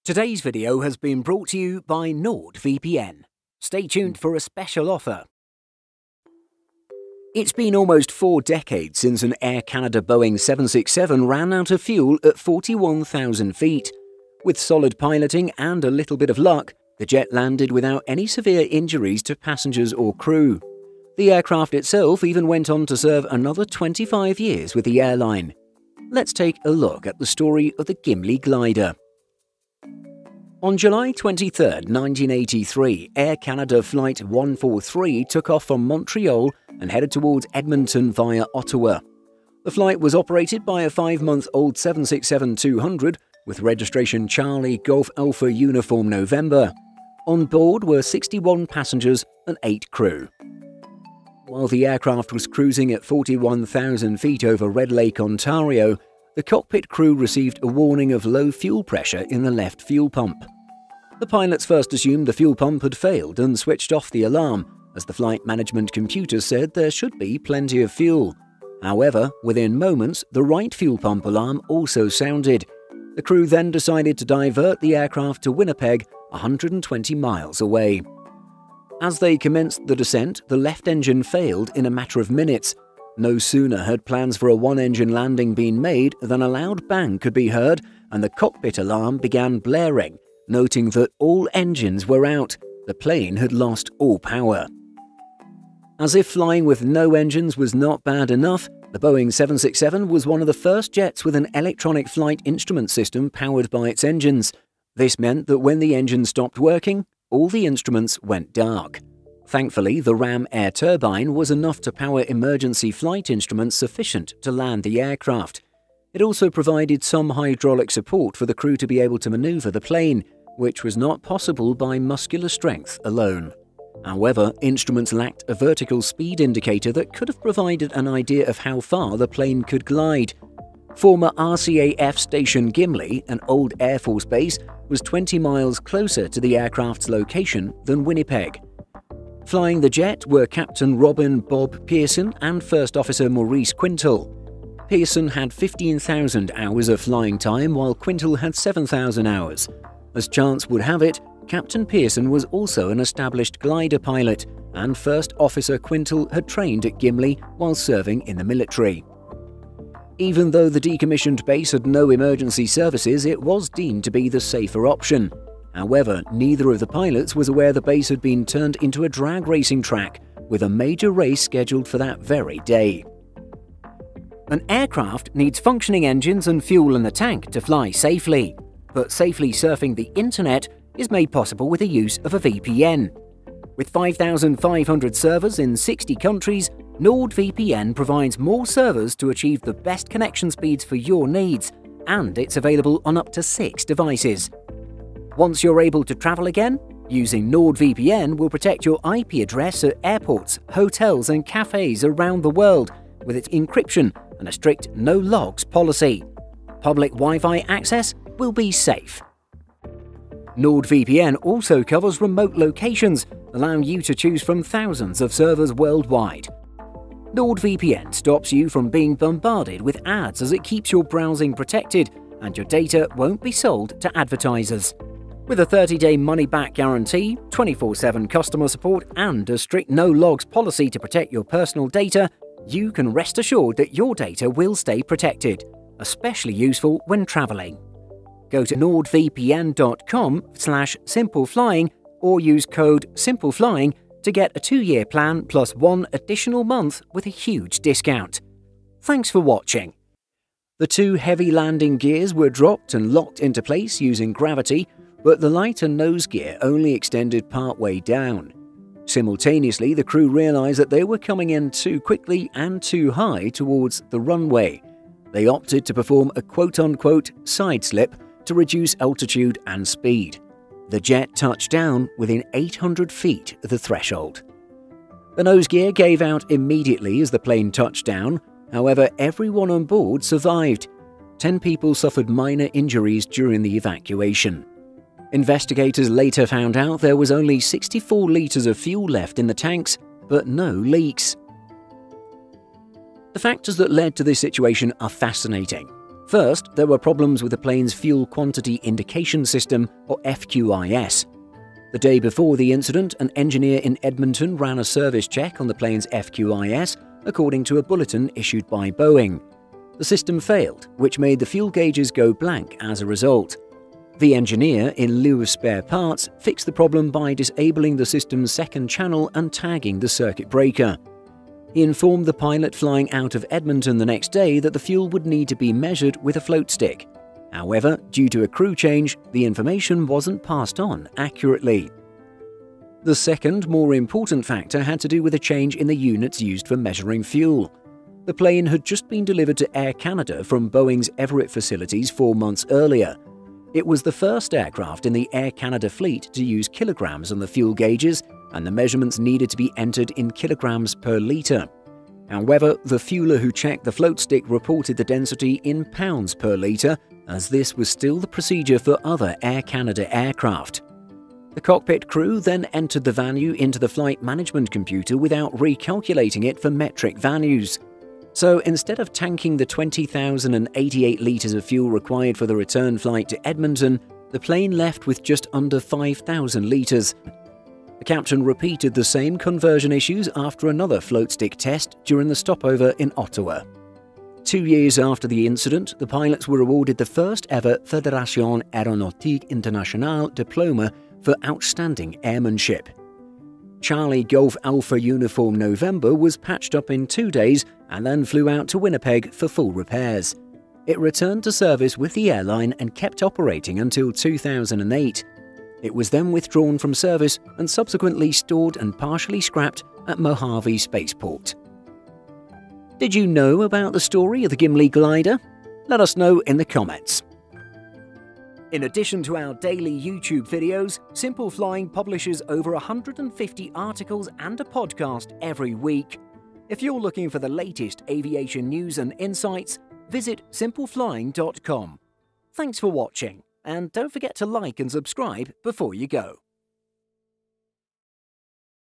Today's video has been brought to you by NordVPN. Stay tuned for a special offer. It's been almost 4 decades since an Air Canada Boeing 767 ran out of fuel at 41,000 feet. With solid piloting and a little bit of luck, the jet landed without any severe injuries to passengers or crew. The aircraft itself even went on to serve another 25 years with the airline. Let's take a look at the story of the Gimli glider. On July 23, 1983, Air Canada Flight 143 took off from Montreal and headed towards Edmonton via Ottawa. The flight was operated by a 5-month-old 767-200 with registration Charlie Golf Alpha Uniform November. On board were 61 passengers and 8 crew. While the aircraft was cruising at 41,000 feet over Red Lake, Ontario, the cockpit crew received a warning of low fuel pressure in the left fuel pump. The pilots first assumed the fuel pump had failed and switched off the alarm, as the flight management computer said there should be plenty of fuel. However, within moments, the right fuel pump alarm also sounded. The crew then decided to divert the aircraft to Winnipeg, 120 miles away. As they commenced the descent, the left engine failed in a matter of minutes. No sooner had plans for a one-engine landing been made than a loud bang could be heard and the cockpit alarm began blaring, noting that all engines were out. The plane had lost all power. As if flying with no engines was not bad enough, the Boeing 767 was one of the first jets with an electronic flight instrument system powered by its engines. This meant that when the engine stopped working, all the instruments went dark. Thankfully, the Ram air turbine was enough to power emergency flight instruments sufficient to land the aircraft. It also provided some hydraulic support for the crew to be able to maneuver the plane, which was not possible by muscular strength alone. However, instruments lacked a vertical speed indicator that could have provided an idea of how far the plane could glide. Former RCAF Station Gimli, an old Air Force base, was 20 miles closer to the aircraft's location than Winnipeg. Flying the jet were Captain Robin Bob Pearson and First Officer Maurice Quintal. Pearson had 15,000 hours of flying time while Quintal had 7,000 hours. As chance would have it, Captain Pearson was also an established glider pilot, and First Officer Quintal had trained at Gimli while serving in the military. Even though the decommissioned base had no emergency services, it was deemed to be the safer option. However, neither of the pilots was aware the base had been turned into a drag racing track, with a major race scheduled for that very day. An aircraft needs functioning engines and fuel in the tank to fly safely, but safely surfing the internet is made possible with the use of a VPN. With 5,500 servers in 60 countries, NordVPN provides more servers to achieve the best connection speeds for your needs, and it's available on up to 6 devices. Once you're able to travel again, using NordVPN will protect your IP address at airports, hotels and cafes around the world with its encryption and a strict no-logs policy. Public Wi-Fi access will be safe. NordVPN also covers remote locations, allowing you to choose from thousands of servers worldwide. NordVPN stops you from being bombarded with ads as it keeps your browsing protected, and your data won't be sold to advertisers. With a 30-day money-back guarantee, 24/7 customer support and a strict no-logs policy to protect your personal data, you can rest assured that your data will stay protected, especially useful when traveling. Go to nordvpn.com/simpleflying or use code SIMPLEFLYING to get a 2-year plan plus 1 additional month with a huge discount. Thanks for watching. The 2 heavy landing gears were dropped and locked into place using gravity, but the lighter nose gear only extended part-way down. Simultaneously, the crew realized that they were coming in too quickly and too high towards the runway. They opted to perform a quote-unquote side slip to reduce altitude and speed. The jet touched down within 800 feet of the threshold. The nose gear gave out immediately as the plane touched down. However, everyone on board survived. 10 people suffered minor injuries during the evacuation. Investigators later found out there was only 64 litres of fuel left in the tanks, but no leaks. The factors that led to this situation are fascinating. First, there were problems with the plane's Fuel Quantity Indication System, or FQIS. The day before the incident, an engineer in Edmonton ran a service check on the plane's FQIS, according to a bulletin issued by Boeing. The system failed, which made the fuel gauges go blank as a result. The engineer, in lieu of spare parts, fixed the problem by disabling the system's second channel and tagging the circuit breaker. He informed the pilot flying out of Edmonton the next day that the fuel would need to be measured with a float stick. However, due to a crew change, the information wasn't passed on accurately. The second, more important factor had to do with a change in the units used for measuring fuel. The plane had just been delivered to Air Canada from Boeing's Everett facilities 4 months earlier. It was the first aircraft in the Air Canada fleet to use kilograms on the fuel gauges, and the measurements needed to be entered in kilograms per litre. However, the fueler who checked the float stick reported the density in pounds per litre, as this was still the procedure for other Air Canada aircraft. The cockpit crew then entered the value into the flight management computer without recalculating it for metric values. So instead of tanking the 20,088 litres of fuel required for the return flight to Edmonton, the plane left with just under 5,000 litres. The captain repeated the same conversion issues after another float stick test during the stopover in Ottawa. 2 years after the incident, the pilots were awarded the first ever Fédération Aéronautique Internationale diploma for outstanding airmanship. Charlie Golf Alpha Uniform November was patched up in 2 days and then flew out to Winnipeg for full repairs. It returned to service with the airline and kept operating until 2008. It was then withdrawn from service and subsequently stored and partially scrapped at Mojave Spaceport. Did you know about the story of the Gimli glider? Let us know in the comments. In addition to our daily YouTube videos, Simple Flying publishes over 150 articles and a podcast every week. If you're looking for the latest aviation news and insights, visit simpleflying.com. Thanks for watching, and don't forget to like and subscribe before you go.